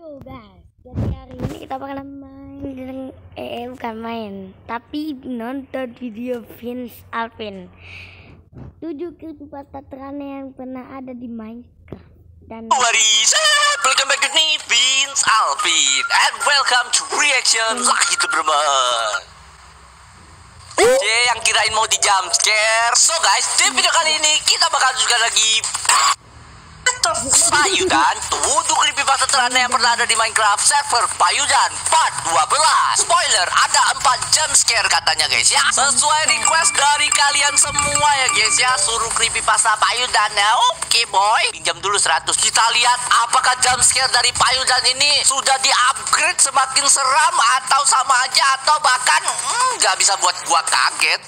Yo guys, jadi hari ini kita bakalan main bukan main, tapi nonton video Vince Alvin 7 creepypasta teraneh yang pernah ada di Minecraft. Dan welcome back to me, Vince Alvin, and welcome to reaction lagi teman-teman. Yang kirain mau di jump scare. So guys, di video kali ini kita bakal juga lagi Payudan 7 creepypasta teraneh yang pernah ada di Minecraft server Payudan part 12. Spoiler, ada 4 jump scare katanya guys ya. Sesuai request dari kalian semua ya guys ya. Suruh creepypasta Payudan ya. Oke boy, pinjam dulu 100. Kita lihat apakah jump scare dari Payudan ini sudah di-upgrade semakin seram atau sama aja atau bahkan nggak bisa buat gua kaget.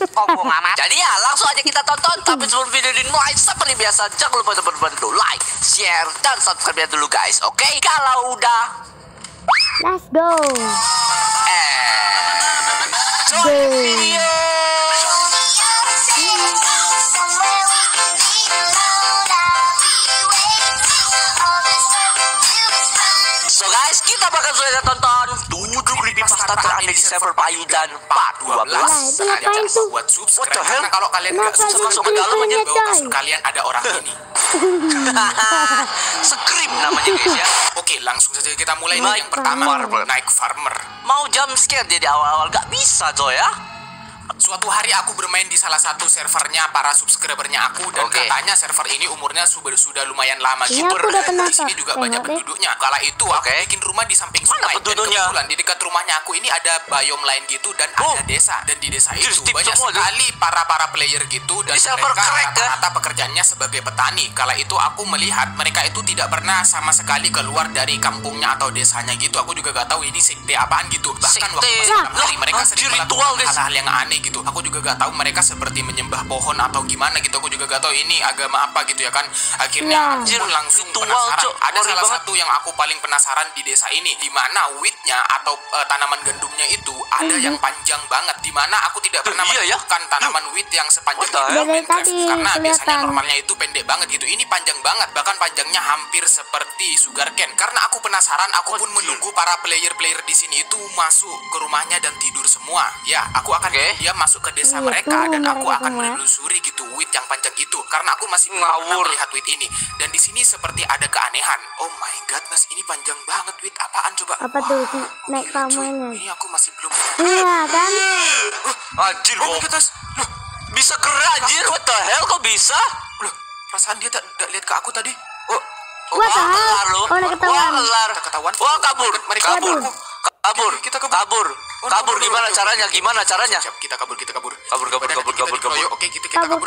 Kok amat. Jadi ya langsung aja kita tonton. Tapi sebelum video ini mulai seperti biasa, jangan lupa bantu like, share, dan subscribe dulu guys. Oke, kalau udah let's go. Join video. So guys, kita bakal sudah tonton 7 creepypasta teraneh di server Payudan part 12. Ngapain tuh? Buat subscribe. What the hell? Karena kalau kalian nggak Kenapa subscribe, masuk ke dalam aja, di bawah kasur kalian ada orang ini. Scream namanya guys ya. Oke, langsung saja kita mulai Night nih. Yang pertama, Farmer. Night Farmer. Mau jump scare jadi awal-awal gak bisa coy ya. Suatu hari aku bermain di salah satu servernya para subscribernya aku dan Oke. katanya server ini umurnya sudah lumayan lama Iya, gitu. aku udah pernah Di sini juga tengok banyak deh. penduduknya. Kala itu aku Oke. bikin rumah di samping Mana sungai dan penduduknya? kebetulan di dekat rumahnya aku ini ada biome lain gitu dan ada desa, dan di desa itu Steve banyak semua, sekali para player gitu dan Di server mereka crack, ya? rata-rata pekerjaannya sebagai petani. Kala itu aku melihat mereka itu tidak pernah sama sekali keluar dari kampungnya atau desanya gitu. Aku juga gak tahu ini sekte apaan gitu. Bahkan waktu Sekte? masih dalam hari mereka Lah, sering ritual, melakukan guys. hal-hal yang aneh gitu. Aku juga gak tahu mereka seperti menyembah pohon atau gimana gitu. Aku juga gak tahu ini agama apa gitu ya kan. Akhirnya Ya. aku langsung Ritual, penasaran. Cok. Ada Ngeri salah banget. satu yang aku paling penasaran di desa ini, di mana wheatnya atau tanaman gandumnya itu ada yang panjang banget, di mana aku tidak pernah Iya ya. menemukan tanaman wheat yang sepanjang What the itu hell? di Minecraft. Dari tadi Karena biasanya kelihatan. normalnya itu pendek banget gitu. Ini panjang banget, bahkan panjangnya hampir seperti sugarcane. Karena aku penasaran, aku pun menunggu para player-player di sini itu masuk ke rumahnya dan tidur semua. Ya, aku akan Oke. dia masuk ke desa Iya, mereka tunggu dan aku mereka akan semua. menelusuri gitu wheat yang panjang itu. Karena aku masih belum pernah Ngawur. melihat wheat ini. Dan di sini seperti ada keanehan. Oh my god, mas, ini panjang banget wheat. Apaan coba? Apa tuh Wah, naik gila, cuy. kamarnya? Ini aku masih belum. Iya kan? Anjir Oh my kok god, Mas. Loh, bisa gerak anjir. What the hell kok bisa? loh, perasaan dia tak lihat ke aku tadi. Oh, What the hell? kelar lu. Oh, udah ketahuan. Wah, kelar. kita ketahuan. Wah, kabur. Mari Kabur. kabur. Kabur. Kita kabur. Kabur. Oh, Kabur no, no, gimana no, no. caranya? Gimana caranya? Siap, kita kabur. Kabur. Badan kita dikeroyok. Oke, kita Kabur.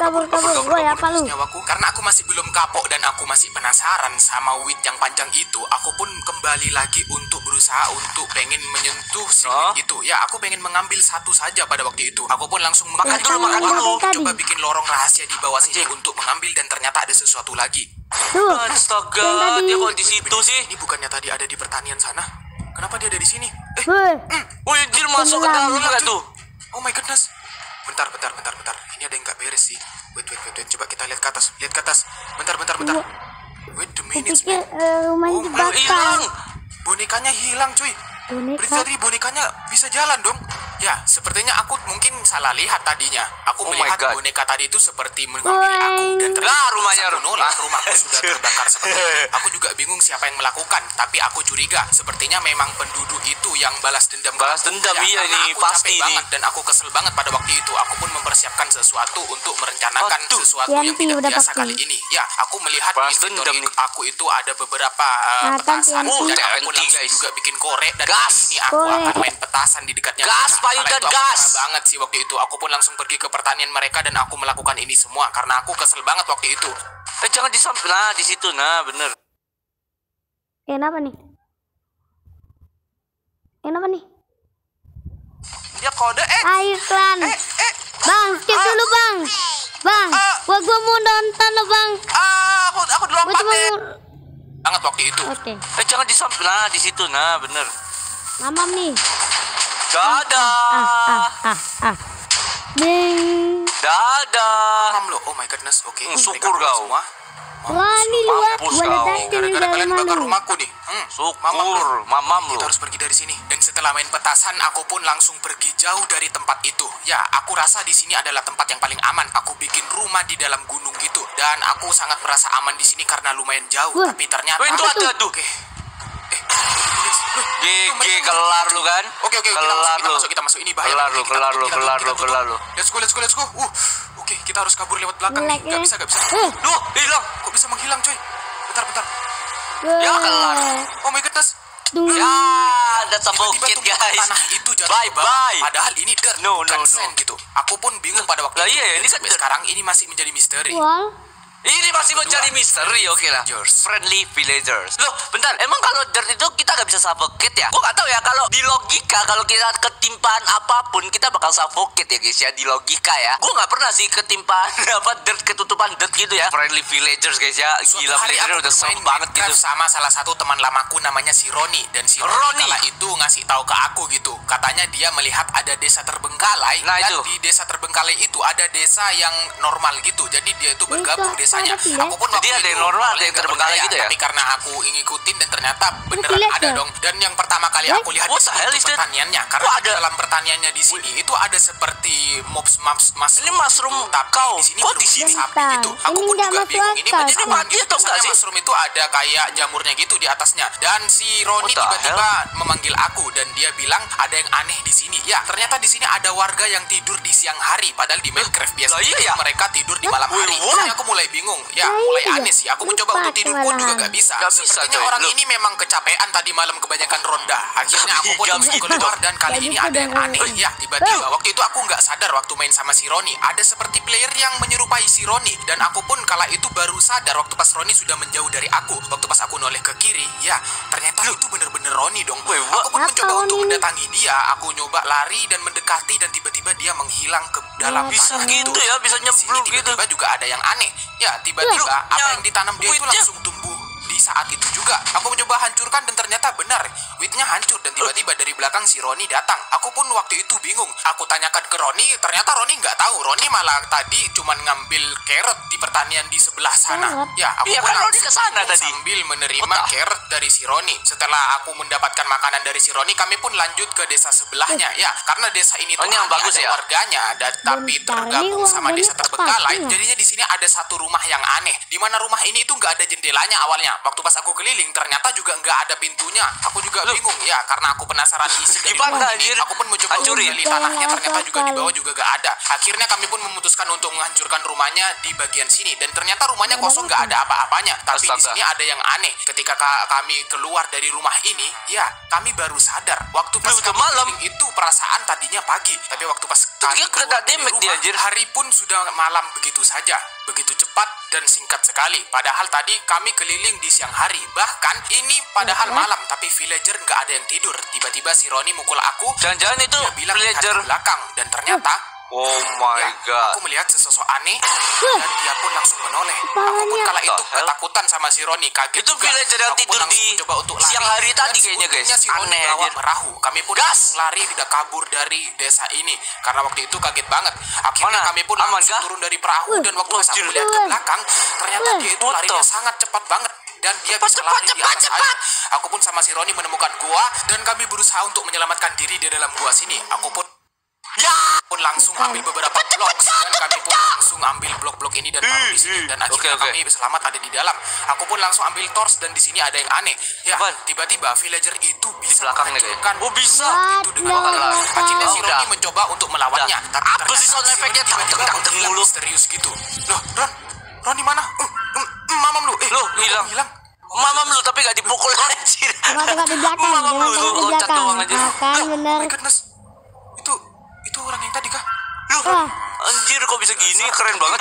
Woi, apa lu? nyawaku. Karena aku masih belum kapok dan aku masih penasaran sama wheat yang panjang itu. Aku pun kembali lagi untuk berusaha untuk pengen menyentuh si Oh. wheat itu. Ya, aku pengen mengambil satu saja pada waktu itu. Aku pun langsung Makan dulu, makan Yang dulu. tadi. Coba bikin lorong rahasia di bawah sini untuk mengambil dan ternyata ada sesuatu lagi. Tuh. Astaga, Yang tadi. dia kok di situ sih? Ini bukannya tadi ada di pertanian sana? Kenapa dia ada di sini? Woi. Wih, anjir masuk ke dalam enggak tuh? Oh my goodness. Bentar. Ini ada yang nggak beres sih. Wait. Coba kita lihat ke atas. Bentar. Wait a minute, Pikir man. rumahnya Oh my dibakar. Hilang. Bonekanya hilang, cuy. Berarti Boneka. tadi bonekanya bisa jalan dong. Ya, sepertinya aku mungkin salah lihat tadinya. Aku Oh my melihat God. boneka tadi itu seperti menghampiri aku dan ternyata Lah, rumahnya. satu nolak, rumahku sudah terbakar seperti itu. Aku juga bingung siapa yang melakukan, tapi aku curiga sepertinya memang penduduk itu yang balas dendam. ke Balas aku. dendam, iya, karena ini aku pasti capek ini. banget dan aku kesel banget pada waktu itu. Aku pun mempersiapkan sesuatu untuk merencanakan Aduh. sesuatu yang Yanti tidak udah biasa pasti. kali ini. Ya, aku melihat Balas inventory dendam nih. aku itu ada beberapa Nah, petasan Yanti. dan aku pun Yanti, langsung guys. juga bikin korek dan Gas. ini aku Korek. akan main petasan di dekatnya. Gas, mereka. Payudan, Kala itu aku gas. marah banget sih waktu itu. Aku pun langsung pergi ke pertanian mereka dan aku melakukan ini semua karena aku kesel banget waktu itu. Jangan di samping. Nah, di situ. Nah, bener. Kenapa nih? Dia kode Ayo iklan. Bang, skip dulu bang. Bang, gua mau nonton lo bang. aku Gua dilompat cuma deh. mau. Banget waktu itu. Oke. Jangan di samping. Nah, di situ. Nah, bener. Mamam nih. Dadah. Ding. Dadah. Mam lo, oh my goodness, oke. Syukur Mereka kau. semua. Rani lihat Mampus gua kau. ledakin di Gara-gara kalian dalam bakar mana. rumahku nih. Syukur, mamam lu. Kita harus pergi dari sini. Dan setelah main petasan, aku pun langsung pergi jauh dari tempat itu. Ya, aku rasa di sini adalah tempat yang paling aman. Aku bikin rumah di dalam gunung gitu. Dan aku sangat merasa aman di sini karena lumayan jauh. Wah. Tapi ternyata... Wih, itu ada tuh. Oke. GG, kelar lu kan? Oke, Kelar lu. kita masuk. Ini bahaya. Kelar lu, Kita kelar tutup, lu, kita kelar tutup, lu, kita kelar tutup. lu. Let's go. Oke, kita harus kabur lewat belakang nih. Jeleknya. Gak bisa. Duh, hilang. Kok bisa menghilang, coy? Bentar. Ya, kelar. Oh my goodness. Tuh. Ya, that's a Tiba-tiba bullshit tumpukan guys. tanah itu jatuh Bye ke bawah. bye. Padahal ini dirt, No, bukan no, no. sand gitu. Aku pun bingung pada waktu Lah itu. iya, ini Dan kan sampai dirt. sekarang ini masih menjadi misteri. Wall. Ini masih mencari misteri, oke lah. Friendly villagers. Loh, bentar. Emang kalau dirt itu kita nggak bisa suffocate ya? Gua nggak tahu ya. Kalau di logika, kalau kita ketimpaan apapun, kita bakal suffocate ya guys ya. Di logika ya. Gua nggak pernah sih ketimpaan dirt, ketutupan dirt gitu ya. Friendly villagers guys ya. Suatu Gila, hari villager aku udah serem bermain banget gitu. Minecraft sama salah satu teman lamaku namanya si Roni. Dan si Roni kala itu ngasih tahu ke aku gitu. Katanya dia melihat ada desa terbengkalai. Nah, dan itu. di desa terbengkalai itu ada desa yang normal gitu. Jadi dia itu bergabung Desa desanya. apa sih, ya? Aku pun Jadi waktu ada yang itu normal, ada awalnya yang nggak terbengkalai percaya, gitu ya? Tapi karena aku ngikutin dan ternyata beneran villager. ada dong. Dan yang pertama kali aku lihat What di the sini hell itu is that? pertaniannya. Karena Kok di ada? dalam pertaniannya di sini itu ada seperti Ini mushroom tapi kau. di sini Kok di berbentuk sini? sapi gitu. Bentar, Aku ini pun nggak juga masuk bingung ini akal. menjadi Ini mati atau enggak sih? mushroom itu ada kayak jamurnya gitu di atasnya. Dan si Roni What the tiba-tiba memanggil aku dan dia bilang ada yang aneh di sini. Ya, ternyata di sini ada warga yang tidur di siang hari padahal di Minecraft biasanya Lah, iya ya? mereka tidur di malam hari. Wih, Jadi aku mulai bingung. Ya, Nah, mulai iya. aneh sih. Aku mencoba Lupa untuk tidur pun juga malahan. gak bisa. Gak bisa, Sepertinya coy. orang Lu- ini memang kecapean tadi malam kebanyakan ronda. Akhirnya aku pun Gak terus gitu keluar dong. dan kali Gak ini gitu ada yang dong. aneh. Ya, tiba-tiba waktu itu aku nggak sadar waktu main sama si Roni. Ada seperti player yang menyerupai si Roni. Dan aku pun kala itu baru sadar waktu pas Roni sudah menjauh dari aku. Waktu pas aku noleh ke kiri, ya ternyata itu bener-bener Roni dong. Wait, Aku pun Apa mencoba untuk Roni? mendatangi dia. Aku nyoba lari dan mendekati dan tiba-tiba dia menghilang ke dalam Bisa tanah gitu ya, bisa Di sini nyebluk gitu. tiba-tiba juga ada yang aneh. Ya, tiba-tiba apa yang ditanam dia itu witnya. langsung tumbuh di saat itu juga. Aku mencoba hancurkan dan ternyata benar, witnya hancur dan tiba-tiba dari belakang si Roni datang. Aku pun waktu itu bingung. Aku tanyakan ke Roni, ternyata Roni nggak tahu. Roni malah tadi cuman ngambil carrot di pertanian di sebelah sana. Carrot? Ya, aku Iya pun kan, Roni langsung kesana tadi. sambil menerima Otak. carrot dari si Roni. Setelah aku mendapatkan makanan dari si Roni, kami pun lanjut ke desa sebelahnya. Ya, karena desa ini tuh Oh, ini yang aneh, bagus ada ya? warganya, tapi Bentar, tergabung ini sama warganya desa tepat, terbengkalai. iya. Jadinya di sini ada satu rumah yang aneh, di mana rumah ini itu nggak ada jendelanya awalnya. Waktu pas aku keliling, ternyata juga nggak ada pintunya. Aku juga bingung ya, karena aku penasaran isi dari Gimana, rumah ini. anjir? Aku pun mencoba untuk Hancurin. menggali tanahnya, ternyata juga di Akal. bawah juga nggak ada. Akhirnya kami pun memutuskan untuk menghancurkan rumahnya di bagian sini, dan ternyata rumahnya kosong, nggak ada apa-apanya. Tapi di Astaga. sini ada yang aneh. Ketika kami keluar dari rumah ini, ya kami baru sadar. Waktu pas Udah kami malam. keliling itu perasaan tadinya pagi, tapi waktu pas Dia kami kena keluar dari damage dia, rumah, anjir. hari pun sudah malam begitu saja, begitu cepat dan singkat sekali. Padahal tadi kami keliling di siang hari, bahkan ini padahal malam, tapi villager nggak ada yang tidur. Tiba-tiba si Roni mukul aku. Jangan-jangan itu Dia bilang lihat villager. ke belakang, dan ternyata Oh my ya, god. aku melihat sesosok aneh dan dia pun langsung menoleh. Aku pun Kepalanya. kala itu The hell? ketakutan sama si Roni, kaget Itu juga. villager yang Aku pun tidur langsung di mencoba untuk lari. siang hari tadi Dan kayaknya, guys. seuntungnya si Roni Aneh, bawa anjir. perahu. Kami pun Gas! langsung lari tidak kabur dari desa ini karena waktu itu kaget banget. Akhirnya Mana? kami pun Aman langsung kah? turun dari perahu dan waktu pas aku anjir. lihat ke belakang, ternyata dia itu What larinya the- sangat cepat banget. Dan dia Cepat, bisa cepat, lari di cepat, atas cepat. air. Aku pun sama si Roni menemukan gua dan kami berusaha untuk menyelamatkan diri di dalam gua sini. Aku pun langsung ambil beberapa blok dan kami pun langsung ambil blok-blok ini dan taruh di sini, dan akhirnya Oke. kami selamat ada di dalam. Aku pun langsung ambil torch dan di sini ada yang aneh. Ya, Apaan? tiba-tiba villager itu bisa belakangnya, guys. menghancurkan Oh, bisa. itu dengan What? mudah. Akhirnya si Oh, udah. Roni mencoba untuk melawannya, Udah. tapi Apa ternyata sih sound si effect-nya? Roni tiba-tiba Tang, tang, tang, menghilang mulu. misterius gitu. Loh, Roni mana? Mamam lu. Loh, kok hilang. Mamam lu tapi gak dipukul anjir. Tengok di belakang, Mamam lu tengok di loncat belakang. doang aja. Akan Oh bener. my goodness. Itu orang yang tadi kah? Lu Wah, anjir kok bisa gini, keren banget.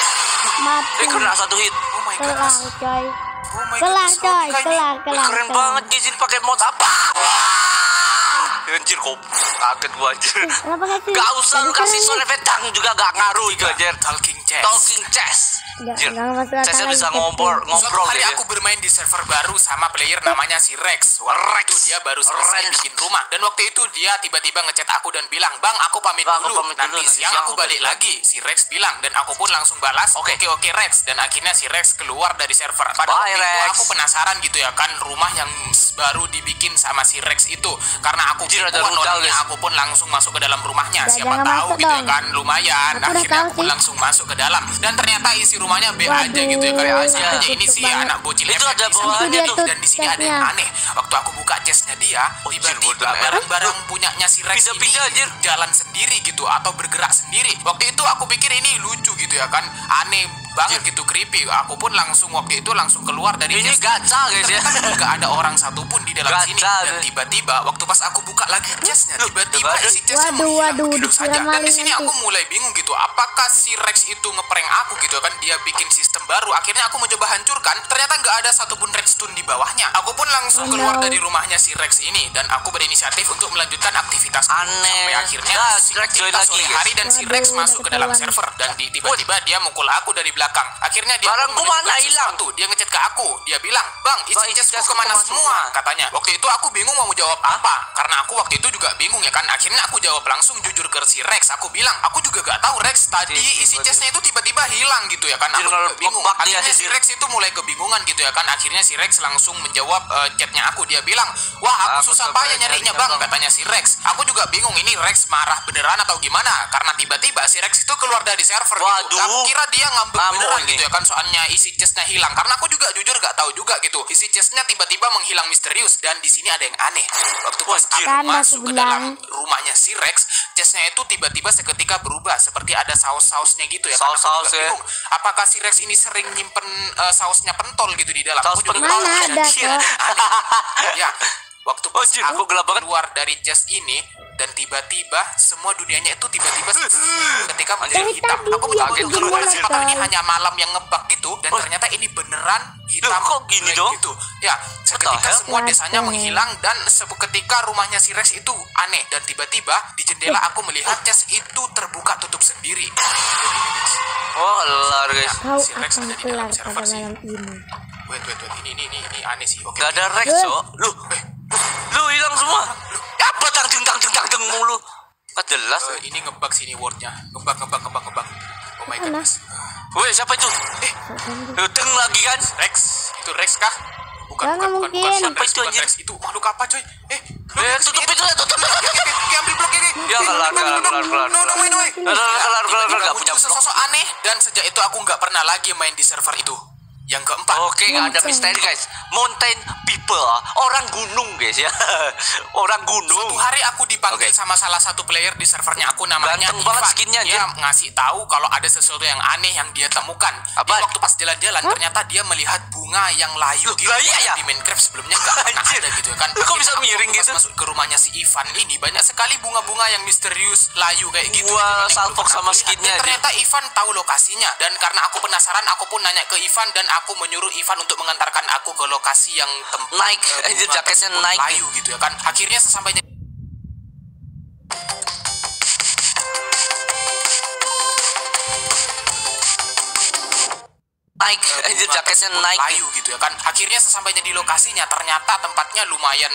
mati. Kena satu hit. Oh my Kelar goodness. coy. Oh my Kelar goodness. coy, Roni kah ini? kelar. Keren banget guys, ini pakai mod apa? Wah! Anjir kok kaget gua anjir. Kenapa nggak sih? Gak usah lu Jadi kasih keren. sound effect tang juga gak ngaruh itu anjir. Talking chess. Talking chess. Anjir. Nggak masuk akal Chessnya lagi, bisa Captain. Suatu ngobrol hari ya. aku bermain di server baru sama player namanya si Rex. Waktu itu dia baru selesai Rex. bikin rumah. Dan waktu itu dia tiba-tiba ngechat aku dan bilang, "Bang, aku pamit Bang, aku dulu. pamit Nanti dulu, nanti siang siang aku aku balik balik lagi." Si Rex bilang dan aku pun langsung balas, "Oke Rex." Dan akhirnya si Rex keluar dari server. Pada Bye, waktu itu Rex. aku penasaran gitu ya kan rumah yang baru dibikin sama si Rex itu. Karena aku Anjir, ada kepoan rudal, orangnya, guys. aku pun langsung masuk ke dalam rumahnya. Ya, Siapa jangan tahu masuk gitu ya dong. kan lumayan. Aku udah Akhirnya tahu aku pun sih. langsung masuk ke dalam. Dan ternyata isi rumahnya B aja gitu ya kan. Waduh, Biasa aja. Ini tutup sih banget. anak bocil Itu efek ada bisa bawahannya gitu. tuh Dan di sini ada yang chestnya. aneh. Waktu aku buka chestnya dia, tiba-tiba bodoh, barang-barang punyanya si Rex ini Pindah-pindah, anjir. jalan sendiri gitu atau bergerak sendiri. Waktu itu aku pikir ini lucu gitu ya kan, aneh banget gitu, creepy. Aku pun langsung waktu itu langsung keluar dari Ini chest. gacha guys ya. Ternyata nggak ada orang satupun di dalam Gacha, sini. Dan guys. tiba-tiba waktu pas aku buka lagi chestnya, tiba-tiba waduh. isi chestnya Waduh, menghilang waduh, begitu dikira saja. Dan di maling sini nanti. aku mulai bingung gitu, apakah si Rex itu ngeprank aku gitu kan? Dia bikin sistem baru. Akhirnya aku mencoba hancurkan. Ternyata nggak ada satupun redstone di bawahnya. Aku pun langsung Oh, keluar no. dari rumahnya si Rex ini dan aku berinisiatif untuk melanjutkan aktivitas Aneh. sampai akhirnya Nah, si Rex join lagi, sore guys. hari dan si Waduh, Rex udah masuk ke dalam ketahuan. server dan tiba-tiba dia mukul aku dari belakang. Akhirnya dia Barangku pun menunjukkan mana hilang? sesuatu. Dia ngechat ke aku. Dia bilang, "Bang, isi Bang, isi chestku chestku kemana kemana semua?" semua? Katanya. Waktu itu aku bingung mau jawab apa karena aku waktu itu juga bingung ya kan. Akhirnya aku jawab langsung jujur ke si Rex. Aku bilang, "Aku juga gak tahu Rex, tadi isi chestnya itu tiba-tiba hilang gitu ya kan." Aku Anjir, kalau juga bingung. ngebug dia Akhirnya sih, si Rex itu mulai kebingungan gitu ya kan. Akhirnya si Rex langsung menjawab chatnya aku. Dia bilang, "Wah, aku susah payah nyarinya bang," katanya si Rex. Aku juga bingung ini Rex marah beneran atau gimana karena tiba-tiba si Rex itu keluar dari server gitu. Waduh. Aku kira dia ngambek Ngamuk beneran ini. gitu ya kan, soalnya isi chestnya hilang. Karena aku juga jujur gak tahu juga gitu. Isi chestnya tiba-tiba menghilang misterius dan di sini ada yang aneh. Waktu pas aku Kan masuk aku ke dalam bilang. rumahnya si Rex, chestnya itu tiba-tiba seketika berubah seperti ada saus-sausnya gitu ya. Karena aku Saus-saus juga ya. bingung, apakah si Rex ini sering nyimpen sausnya pentol gitu di dalam? Saus Aku juga pentol. bingung. Mana ada Anjir. kok. Ya, waktu pas Anjir, aku kok gelap banget? keluar dari chest ini dan tiba-tiba semua dunianya itu tiba-tiba ketika menjadi Dari hitam. tadi Aku dia mencoba untuk keluar gimana, apakah ini Kak? hanya malam yang ngebug gitu dan Oh. ternyata ini beneran hitam. Loh, kok gini black dong? gitu. Ya, seketika hell? semua desanya Waduh. menghilang dan seketika rumahnya si Rex itu aneh dan tiba-tiba di jendela aku melihat chest itu terbuka tutup sendiri. Oh, kelar guys. Kau Si Rex akan ada di kelar dalam pada server sih. malam ini. Wait, ini aneh sih. Oke. Gak ada Rex, Cok. Lu hilang semua. Ya, apa dang mulu. Gak jelas. Ini ngebug sini wordnya. Ngebug. Oh my Mana? goodness. Woi, siapa itu? Deng lagi kan? Rex, itu Rex kah? Bukan, Nggak mungkin. Siapa Rex, itu, bukan anjir? Rex. Itu makhluk apa, coy? Tutup pintunya, tutup. Ambil blok ini. Ya, kelar. No way. Kelar, Tiba-tiba gak punya muncul blok. sosok aneh dan sejak itu aku nggak pernah lagi main di server itu. Yang keempat, Oke, gak ada misteri guys. Mountain people, orang gunung guys ya. Orang gunung. suatu hari aku dipanggil Oke. sama salah satu player di servernya aku namanya Ganteng banget Ivan. skinnya, Dia anjir. ngasih tahu kalau ada sesuatu yang aneh yang dia temukan. Dia Apaan? waktu pas jalan-jalan ternyata dia melihat bunga yang layu Loh, gitu. lah iya ya? Di Minecraft sebelumnya nggak pernah Anjir. ada gitu kan. Kok Akhirnya bisa aku miring pas gitu? masuk ke rumahnya si Ivan ini banyak sekali bunga-bunga yang misterius layu kayak gitu. Wah, Yang belum salfok pernah sama aku lihat. skinnya, Dan anjir. ternyata Ivan tahu lokasinya dan karena aku penasaran aku pun nanya ke Ivan dan aku menyuruh Ivan untuk mengantarkan aku ke lokasi yang Naik, anjir, bunga jaketnya tersebut naik. layu gitu ya kan. Akhirnya sesampainya Naik, anjir, jaketnya naik. layu gitu ya kan. Akhirnya sesampainya di lokasinya ternyata tempatnya lumayan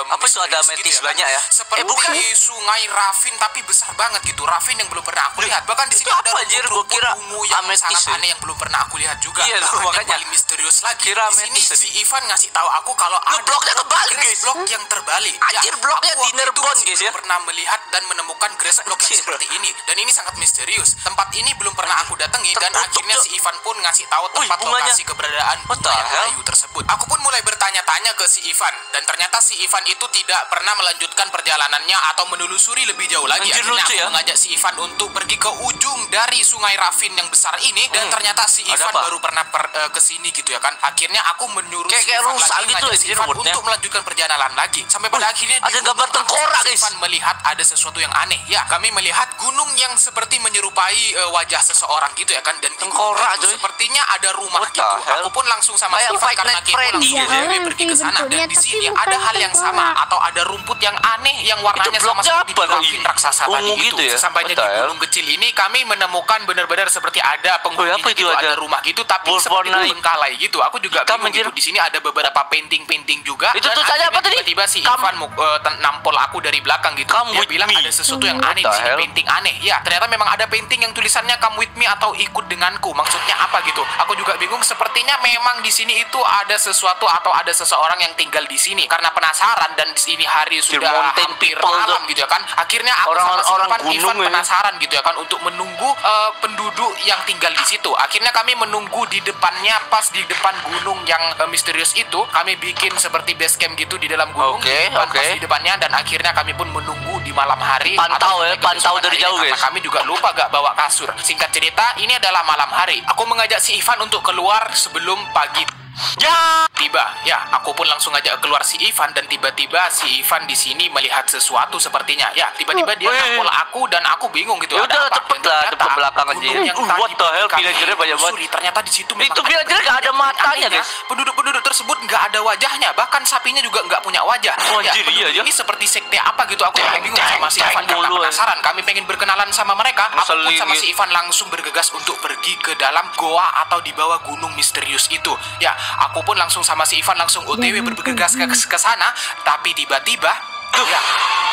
Apa itu ada misterius metis gitu banyak ya? Seperti Bukan. sungai Rafin tapi besar banget gitu. Rafin yang belum pernah aku lihat. Bahkan di itu sini ada apa, anjir? Gua rumput-rumput kira ungu yang ametis sangat ya. aneh yang belum pernah aku lihat juga. Iya, loh, Bahkan yang makanya. paling misterius lagi. Kira Di sini ametis tadi. si Ivan ngasih tahu aku kalau Loh, bloknya kebalik, grass guys. blok yang terbalik. Anjir, bloknya aku waktu dinner itu bond, masih guys, belum ya. pernah melihat dan menemukan grass block yang Anjir. seperti ini dan ini sangat misterius. Tempat ini belum pernah aku datangi dan Tertutup, akhirnya Cok. si Ivan pun ngasih tahu Wih, tempat bunganya. lokasi keberadaan What the bunga yang hell? layu tersebut. Aku pun mulai bertanya-tanya ke si Ivan dan ternyata si Ivan itu tidak pernah melanjutkan perjalanannya atau menelusuri lebih jauh lagi. Anjir, Akhirnya lucu aku ya. mengajak si Ivan untuk pergi ke ujung dari sungai Rafin yang besar ini dan ternyata si Ada Ivan apa? baru pernah ke sini gitu ya kan. Akhirnya aku menyuruh si Kayak Ivan rusak lagi gitu, ngajak si anjir, Ivan wordnya. untuk melanjutkan perjalanan lagi sampai pada akhirnya ada di gambar gunung tengkorak, si guys. Ivan melihat ada sesuatu yang aneh. Ya, kami melihat gunung yang seperti menyerupai wajah seseorang gitu ya kan dan di gunung Tengkorak, itu coy. sepertinya ada ada rumah What the gitu. hell? Aku pun langsung sama Kayak si Ivan Five karena Nights kita Freddy's langsung gitu ya. pergi ke sana. bentuknya, Dan di tapi sini bukan ada hal yang sama tengkorak. atau ada rumput yang aneh yang warnanya Itu sama bloknya seperti apa grafin tadi? raksasa Ungu tadi gitu gitu. ya? Sesampainya What the di hell? gunung kecil ini kami menemukan benar-benar seperti ada penghuni apa itu gitu, ada? ada rumah gitu tapi Wolf seperti Fortnite. terbengkalai gitu. Aku juga Hitam, bingung gitu. anjir. Di sini ada beberapa painting juga. Itu Dan tulisannya apa akhirnya tadi? tiba-tiba si Come- Ivan nampol aku dari belakang gitu. Come Dia with bilang me. ada sesuatu yang aneh What di the sini, hell? painting aneh. Ya, ternyata memang ada painting yang tulisannya come with me atau ikut denganku. Maksudnya apa gitu? Aku juga bingung. Sepertinya memang di sini itu ada sesuatu atau ada seseorang yang tinggal di sini. Karena penasaran dan di sini hari sudah Mountain hampir people malam tuh. gitu ya kan. Akhirnya aku Orang- sama si orang Ivan gunung ya. penasaran gitu ya kan untuk menunggu penduduk yang tinggal di situ. Akhirnya kami menunggu di depannya, pas di depan gunung yang misterius itu. Kami bikin seperti base camp gitu di dalam gunung. Oke, di depan, oke. pas di depannya, dan akhirnya kami pun menunggu di malam hari. Pantau atau ya, sampai pantau keesokan dari harinya jauh, karena guys. kami juga lupa gak bawa kasur. Singkat cerita, ini adalah malam hari. Aku mengajak si Ivan untuk keluar sebelum pagi Ya. tiba. Ya, aku pun langsung ajak keluar si Ivan dan tiba-tiba si Ivan di sini melihat sesuatu sepertinya. Ya, tiba-tiba dia Weh. nampol aku dan aku bingung gitu. Ya ada udah, apa? cepet Dan lah, ternyata cepet belakang aja. gunung yang tadi What the hell, kami villager-nya banyak banget. telusuri, ternyata di situ memang Itu villager nggak ada matanya, Anehnya, guys. penduduk-penduduk tersebut nggak ada wajahnya, bahkan sapinya juga nggak punya wajah. Oh, Ya, anjir, penduduk iya, ini seperti sekte apa gitu. Aku juga bingung sama si Ivan karena mulu, penasaran. Kami pengen berkenalan sama mereka. Aku pun Ngeselin sama si gitu. Ivan langsung bergegas untuk pergi ke dalam goa atau di bawah gunung misterius itu. Ya, aku pun langsung sama si Ivan langsung OTW bergegas ke sana, tapi tiba-tiba ya,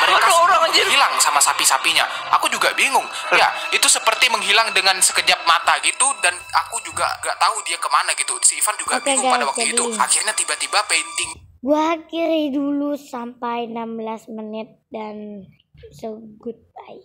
mereka Ada semua orang, anjir. hilang sama sapi-sapinya. Aku juga bingung. Ya, itu seperti menghilang dengan sekejap mata gitu, dan aku juga gak tahu dia kemana gitu. Si Ivan juga Oke, bingung guys, pada waktu jadi- itu. Akhirnya tiba-tiba painting Gua akhiri dulu sampai 16 menit dan so goodbye.